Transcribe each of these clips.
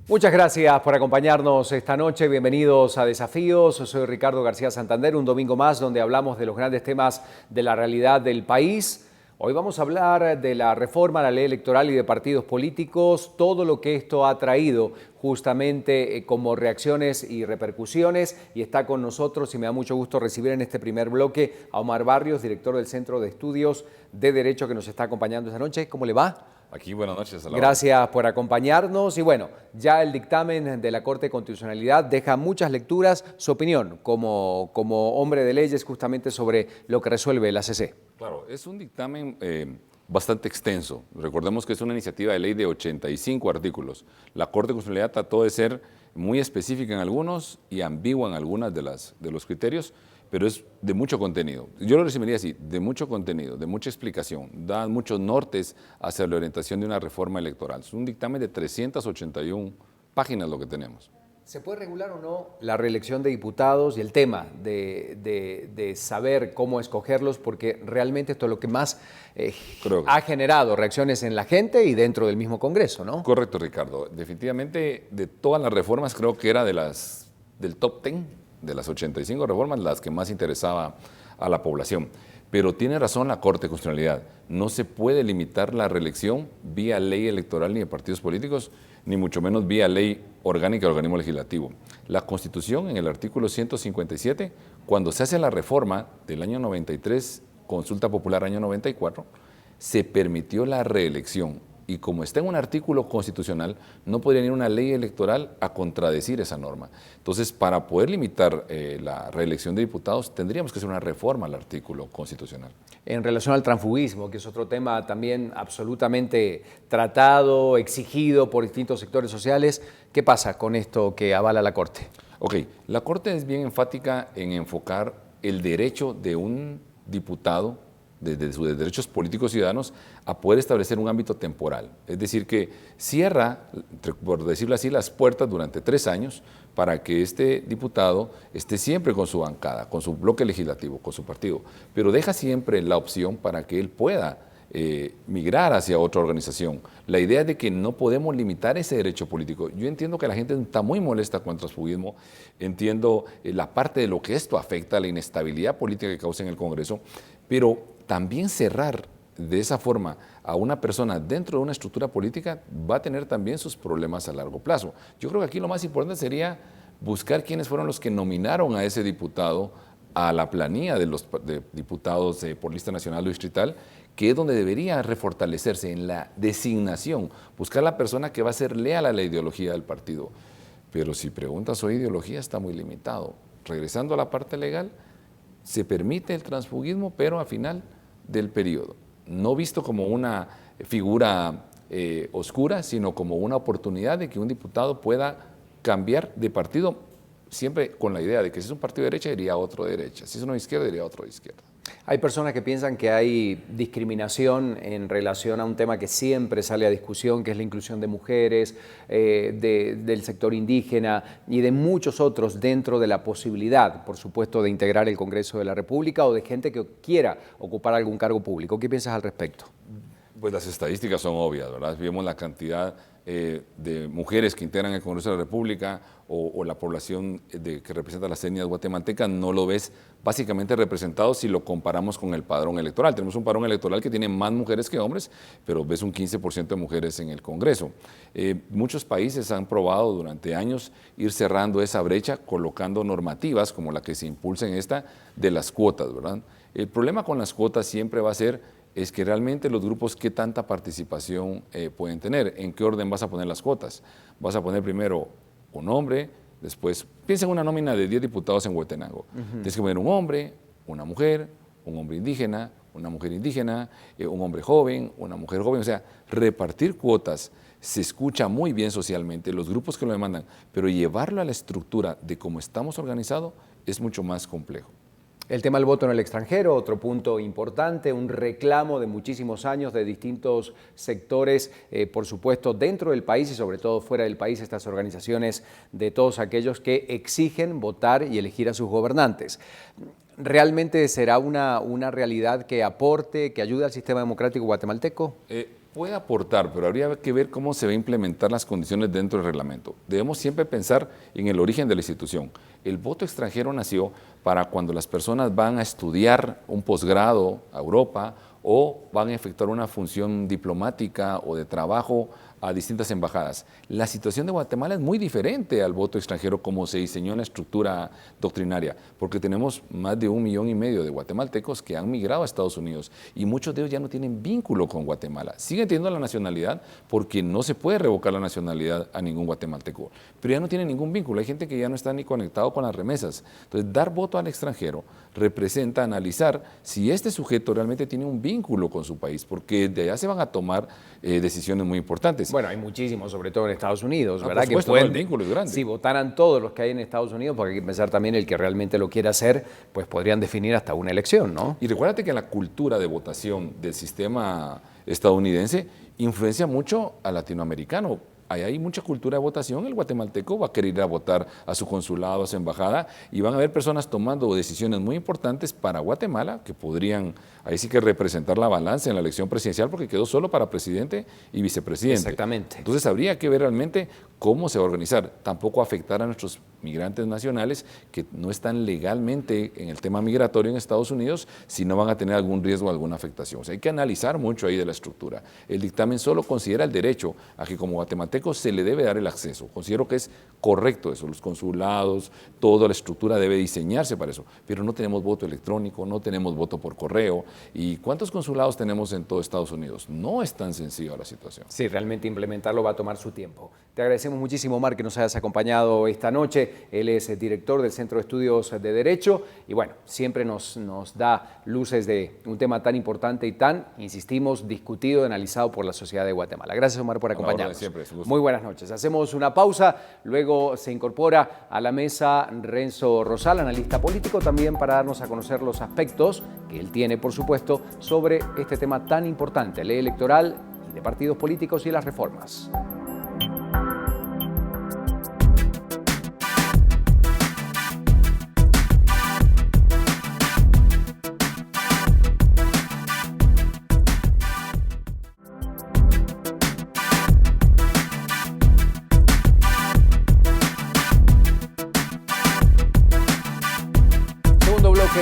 Muchas gracias por acompañarnos esta noche. Bienvenidos a Desafíos. Soy Ricardo García Santander, un domingo más donde hablamos de los grandes temas de la realidad del país. Hoy vamos a hablar de la reforma a la ley electoral y de partidos políticos, todo lo que esto ha traído justamente como reacciones y repercusiones. Y está con nosotros, y me da mucho gusto recibir en este primer bloque a Omar Barrios, director del Centro de Estudios de Derecho, que nos está acompañando esta noche. ¿Cómo le va? Aquí, buenas noches. Gracias por acompañarnos. Y bueno, ya el dictamen de la Corte de Constitucionalidad deja muchas lecturas. Su opinión como hombre de leyes justamente sobre lo que resuelve la CC. Claro, es un dictamen bastante extenso. Recordemos que es una iniciativa de ley de 85 artículos. La Corte de Constitucionalidad trató de ser muy específica en algunos y ambigua en algunas de los criterios, pero es de mucho contenido. Yo lo resumiría así, de mucho contenido, de mucha explicación, da muchos nortes hacia la orientación de una reforma electoral. Es un dictamen de 381 páginas lo que tenemos. ¿Se puede regular o no la reelección de diputados y el tema de saber cómo escogerlos? Porque realmente esto es lo que más ha generado reacciones en la gente y dentro del mismo Congreso, ¿no? Correcto, Ricardo. Definitivamente, de todas las reformas, creo que era del top 10, de las 85 reformas, las que más interesaba a la población. Pero tiene razón la Corte de Constitucionalidad. No se puede limitar la reelección vía ley electoral ni de partidos políticos, ni mucho menos vía ley orgánica del organismo legislativo. La Constitución, en el artículo 157, cuando se hace la reforma del año 93, consulta popular año 94, se permitió la reelección. Y como está en un artículo constitucional, no podría ir una ley electoral a contradecir esa norma. Entonces, para poder limitar la reelección de diputados, tendríamos que hacer una reforma al artículo constitucional. En relación al transfugismo, que es otro tema también absolutamente tratado, exigido por distintos sectores sociales, ¿qué pasa con esto que avala la Corte? Ok, la Corte es bien enfática en enfocar el derecho de un diputado, desde sus derechos políticos ciudadanos, a poder establecer un ámbito temporal. Es decir, que cierra, por decirlo así, las puertas durante 3 años para que este diputado esté siempre con su bancada, con su bloque legislativo, con su partido, pero deja siempre la opción para que él pueda migrar hacia otra organización. La idea es de que no podemos limitar ese derecho político. Yo entiendo que la gente está muy molesta con el transfugismo, entiendo la parte de lo que esto afecta, la inestabilidad política que causa en el Congreso, pero también cerrar de esa forma a una persona dentro de una estructura política va a tener también sus problemas a largo plazo. Yo creo que aquí lo más importante sería buscar quiénes fueron los que nominaron a ese diputado a la planilla de los diputados por lista nacional o distrital, que es donde debería refortalecerse en la designación, buscar la persona que va a ser leal a la ideología del partido. Pero si preguntas sobre ideología, está muy limitado. Regresando a la parte legal, se permite el transfugismo, pero al final del periodo, no visto como una figura oscura, sino como una oportunidad de que un diputado pueda cambiar de partido, siempre con la idea de que si es un partido de derecha, iría a otro de derecha, si es uno de izquierda, iría a otro de izquierda. Hay personas que piensan que hay discriminación en relación a un tema que siempre sale a discusión, que es la inclusión de mujeres, del sector indígena y de muchos otros dentro de la posibilidad, por supuesto, de integrar el Congreso de la República o de gente que quiera ocupar algún cargo público. ¿Qué piensas al respecto? Pues las estadísticas son obvias, ¿verdad? Vemos la cantidad de mujeres que integran el Congreso de la República o la población que representa las etnias guatemaltecas, no lo ves básicamente representado si lo comparamos con el padrón electoral. Tenemos un padrón electoral que tiene más mujeres que hombres, pero ves un 15% de mujeres en el Congreso. Muchos países han probado durante años ir cerrando esa brecha, colocando normativas como la que se impulsa en esta de las cuotas, ¿verdad? El problema con las cuotas siempre va a ser es que realmente los grupos qué tanta participación pueden tener, en qué orden vas a poner las cuotas. Vas a poner primero un hombre, después, piensa en una nómina de 10 diputados en Huehuetenango. Tienes que poner un hombre, una mujer, un hombre indígena, una mujer indígena, un hombre joven, una mujer joven. O sea, repartir cuotas se escucha muy bien socialmente, los grupos que lo demandan, pero llevarlo a la estructura de cómo estamos organizados es mucho más complejo. El tema del voto en el extranjero, otro punto importante, un reclamo de muchísimos años de distintos sectores, por supuesto, dentro del país y sobre todo fuera del país, estas organizaciones de todos aquellos que exigen votar y elegir a sus gobernantes. ¿Realmente será una realidad que aporte, que ayude al sistema democrático guatemalteco? Puede aportar, pero habría que ver cómo se va a implementar las condiciones dentro del reglamento. Debemos siempre pensar en el origen de la institución. El voto extranjero nació para cuando las personas van a estudiar un posgrado a Europa o van a efectuar una función diplomática o de trabajo a distintas embajadas. La situación de Guatemala es muy diferente al voto extranjero como se diseñó en la estructura doctrinaria, porque tenemos más de 1,5 millones de guatemaltecos que han migrado a Estados Unidos y muchos de ellos ya no tienen vínculo con Guatemala. Siguen teniendo la nacionalidad porque no se puede revocar la nacionalidad a ningún guatemalteco, pero ya no tienen ningún vínculo. Hay gente que ya no está ni conectado con las remesas. Entonces, dar voto al extranjero representa analizar si este sujeto realmente tiene un vínculo con su país, porque de allá se van a tomar decisiones muy importantes. Bueno, hay muchísimos, sobre todo en Estados Unidos, ¿verdad? Por supuesto, que pueden, el vínculo es grande. Si votaran todos los que hay en Estados Unidos, porque hay que pensar también el que realmente lo quiera hacer, pues podrían definir hasta una elección, ¿no? Y recuérdate que la cultura de votación del sistema estadounidense influencia mucho al latinoamericano. Ahí hay mucha cultura de votación, el guatemalteco va a querer ir a votar a su consulado, a su embajada, y van a haber personas tomando decisiones muy importantes para Guatemala, que podrían, ahí sí que representar la balanza en la elección presidencial, porque quedó solo para presidente y vicepresidente. Exactamente. Entonces habría que ver realmente cómo se va a organizar, tampoco afectar a nuestros migrantes nacionales que no están legalmente en el tema migratorio en Estados Unidos, si no van a tener algún riesgo, alguna afectación. O sea, hay que analizar mucho ahí de la estructura. El dictamen solo considera el derecho a que como guatemalteco se le debe dar el acceso. Considero que es correcto eso, los consulados, toda la estructura debe diseñarse para eso, pero no tenemos voto electrónico, no tenemos voto por correo. ¿Y cuántos consulados tenemos en todo Estados Unidos? No es tan sencilla la situación. Sí, realmente implementarlo va a tomar su tiempo. Te agradecemos muchísimo, Omar, que nos hayas acompañado esta noche. Él es el director del Centro de Estudios de Derecho y bueno, siempre nos da luces de un tema tan importante y tan, insistimos, discutido y analizado por la sociedad de Guatemala. Gracias, Omar, por acompañarnos. Siempre, muy buenas noches. Hacemos una pausa, luego se incorpora a la mesa Renzo Rosal, analista político, también para darnos a conocer los aspectos que él tiene, por supuesto, sobre este tema tan importante, ley electoral y de partidos políticos y las reformas.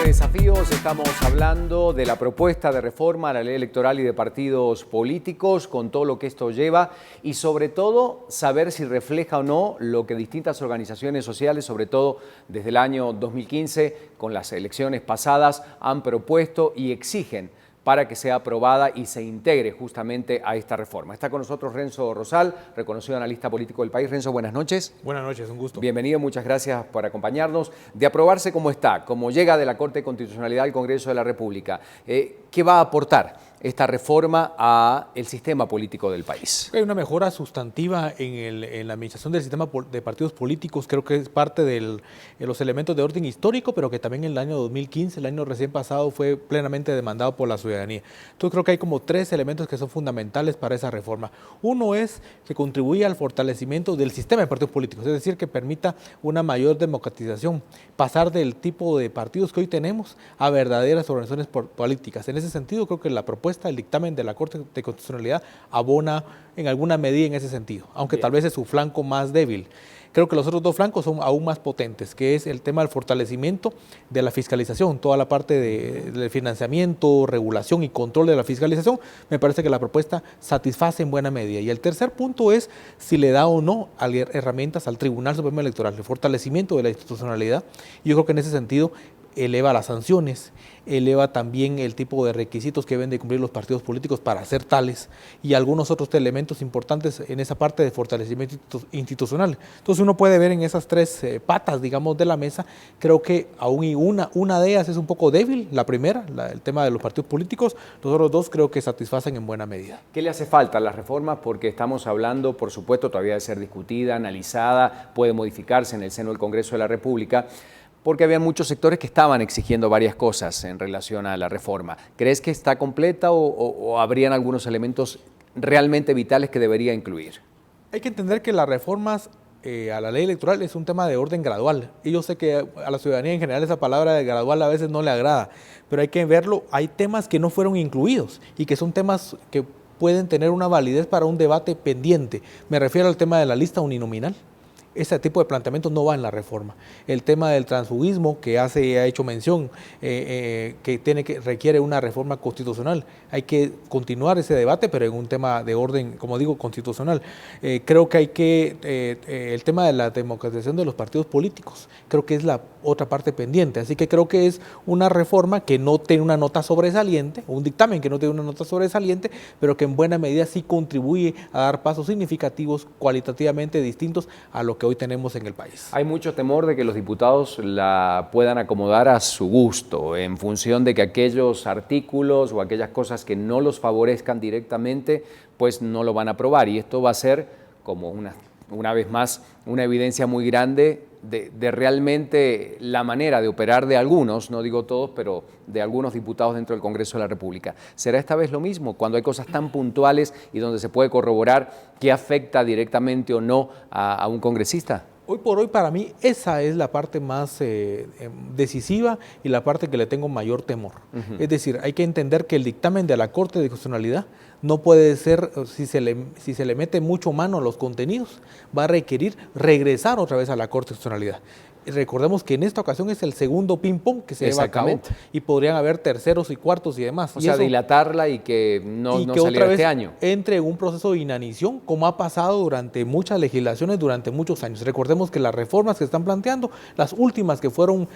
Desafíos, estamos hablando de la propuesta de reforma a la ley electoral y de partidos políticos, con todo lo que esto lleva y sobre todo saber si refleja o no lo que distintas organizaciones sociales, sobre todo desde el año 2015, con las elecciones pasadas, han propuesto y exigen para que sea aprobada y se integre justamente a esta reforma. Está con nosotros Renzo Rosal, reconocido analista político del país. Renzo, buenas noches. Buenas noches, un gusto. Bienvenido, muchas gracias por acompañarnos. De aprobarse como está, como llega de la Corte de Constitucionalidad al Congreso de la República, ¿qué va a aportar esta reforma al sistema político del país? Hay una mejora sustantiva en la administración del sistema de partidos políticos, creo que es parte de los elementos de orden histórico, pero que también en el año 2015, el año recién pasado, fue plenamente demandado por la ciudadanía. Entonces creo que hay como 3 elementos que son fundamentales para esa reforma. Uno es que contribuye al fortalecimiento del sistema de partidos políticos, es decir, que permita una mayor democratización, pasar del tipo de partidos que hoy tenemos a verdaderas organizaciones políticas. En ese sentido, creo que la propuesta el dictamen de la Corte de Constitucionalidad abona en alguna medida en ese sentido, aunque tal vez es su flanco más débil. Creo que los otros 2 flancos son aún más potentes, que es el tema del fortalecimiento de la fiscalización, toda la parte de financiamiento, regulación y control de la fiscalización. Me parece que la propuesta satisface en buena medida. Y el tercer punto es si le da o no herramientas al Tribunal Supremo Electoral, el fortalecimiento de la institucionalidad. Y yo creo que en ese sentido eleva las sanciones, eleva también el tipo de requisitos que deben de cumplir los partidos políticos para ser tales y algunos otros elementos importantes en esa parte de fortalecimiento institucional. Entonces uno puede ver en esas 3 patas, digamos, de la mesa, creo que aún y una de ellas es un poco débil, la primera, el tema de los partidos políticos, los otros 2 creo que satisfacen en buena medida. ¿Qué le hace falta a las reformas? Porque estamos hablando, por supuesto, todavía de ser discutida, analizada, puede modificarse en el seno del Congreso de la República, porque había muchos sectores que estaban exigiendo varias cosas en relación a la reforma. ¿Crees que está completa o habrían algunos elementos realmente vitales que debería incluir? Hay que entender que las reformas a la ley electoral es un tema de orden gradual. Y yo sé que a la ciudadanía en general esa palabra de gradual a veces no le agrada, pero hay que verlo. Hay temas que no fueron incluidos y que son temas que pueden tener una validez para un debate pendiente. Me refiero al tema de la lista uninominal. Ese tipo de planteamientos no va en la reforma. El tema del transfugismo, que ha hecho mención, que requiere una reforma constitucional. Hay que continuar ese debate, pero en un tema de orden, como digo, constitucional. Creo que el tema de la democratización de los partidos políticos, creo que es la otra parte pendiente. Así que creo que es una reforma que no tiene una nota sobresaliente, un dictamen que no tiene una nota sobresaliente, pero que en buena medida sí contribuye a dar pasos significativos, cualitativamente distintos a lo que hoy tenemos en el país. Hay mucho temor de que los diputados la puedan acomodar a su gusto, en función de que aquellos artículos o aquellas cosas que no los favorezcan directamente, pues no lo van a aprobar. Y esto va a ser, como una vez más, una evidencia muy grande de realmente la manera de operar de algunos, no digo todos, pero de algunos diputados dentro del Congreso de la República. ¿Será esta vez lo mismo, cuando hay cosas tan puntuales y donde se puede corroborar qué afecta directamente o no a un congresista? Hoy por hoy, para mí, esa es la parte más decisiva y la parte que le tengo mayor temor. Es decir, hay que entender que el dictamen de la Corte de Constitucionalidad no puede ser, si se le mete mucho mano a los contenidos, va a requerir regresar otra vez a la Corte de Constitucionalidad. Recordemos que en esta ocasión es el segundo ping-pong que se lleva a cabo y podrían haber terceros y cuartos y demás. O sea, dilatarla y que no saliera este año. Entre en un proceso de inanición, como ha pasado durante muchas legislaciones, durante muchos años. Recordemos que las reformas que están planteando, las últimas que fueron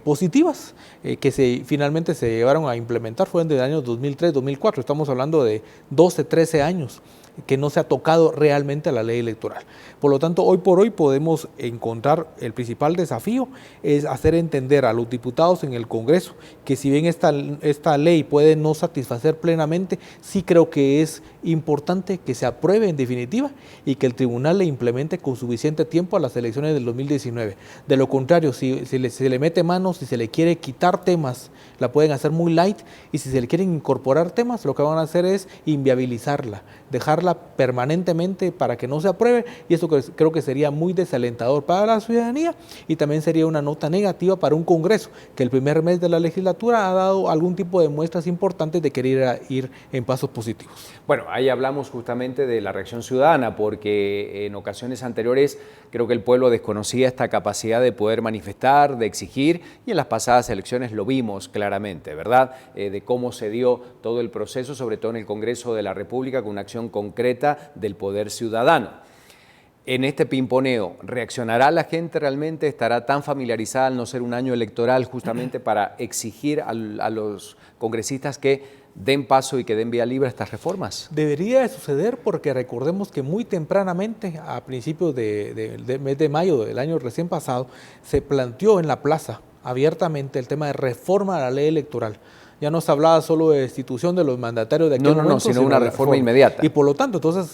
positivas, que finalmente se llevaron a implementar, fueron del año 2003, 2004. Estamos hablando de 12, 13 años que no se ha tocado realmente a la ley electoral. Por lo tanto, hoy por hoy podemos encontrar el principal desafío es hacer entender a los diputados en el Congreso que si bien esta ley puede no satisfacer plenamente, sí creo que es importante que se apruebe en definitiva y que el tribunal le implemente con suficiente tiempo a las elecciones del 2019. De lo contrario, si se le mete manos, si se le quiere quitar temas, la pueden hacer muy light, y si se le quieren incorporar temas, lo que van a hacer es inviabilizarla, dejarla permanentemente para que no se apruebe, y eso creo que sería muy desalentador para la ciudadanía y también sería una nota negativa para un Congreso que el primer mes de la legislatura ha dado algún tipo de muestras importantes de querer ir en pasos positivos. Bueno, ahí hablamos justamente de la reacción ciudadana, porque en ocasiones anteriores creo que el pueblo desconocía esta capacidad de poder manifestar, de exigir, y en las pasadas elecciones lo vimos claramente, ¿verdad? De cómo se dio todo el proceso, sobre todo en el Congreso de la República, con una acción concreta del poder ciudadano. En este pimponeo, ¿reaccionará la gente realmente? ¿Estará tan familiarizada al no ser un año electoral justamente para exigir a los congresistas que den paso y que den vía libre a estas reformas? Debería de suceder, porque recordemos que muy tempranamente, a principios del mes de mayo del año recién pasado, se planteó en la plaza abiertamente el tema de reforma a la ley electoral. Ya no se hablaba solo de destitución de los mandatarios de aquel momento, sino una reforma inmediata. Y por lo tanto, entonces,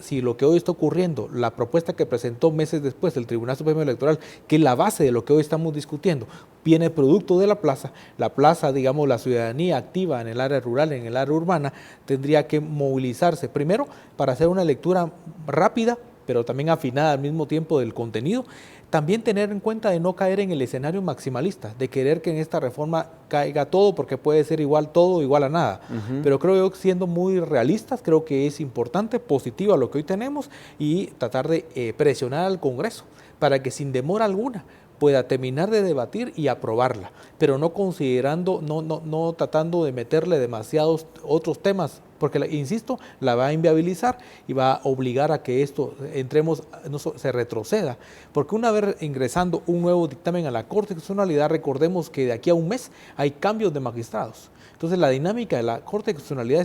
si lo que hoy está ocurriendo, la propuesta que presentó meses después el Tribunal Supremo Electoral, que es la base de lo que hoy estamos discutiendo, viene producto de la plaza, digamos, la ciudadanía activa en el área rural, en el área urbana, tendría que movilizarse primero para hacer una lectura rápida, pero también afinada al mismo tiempo del contenido. También tener en cuenta de no caer en el escenario maximalista, de querer que en esta reforma caiga todo, porque puede ser igual todo, igual a nada. Pero creo que, siendo muy realistas, creo que es importante, positivo a lo que hoy tenemos, y tratar de presionar al Congreso para que sin demora alguna pueda terminar de debatir y aprobarla, pero no considerando, no tratando de meterle demasiados otros temas, porque, insisto, la va a inviabilizar y va a obligar a que esto se retroceda, porque una vez ingresando un nuevo dictamen a la Corte de Constitucionalidad, recordemos que de aquí a un mes hay cambios de magistrados. Entonces, la dinámica de la Corte de Constitucionalidad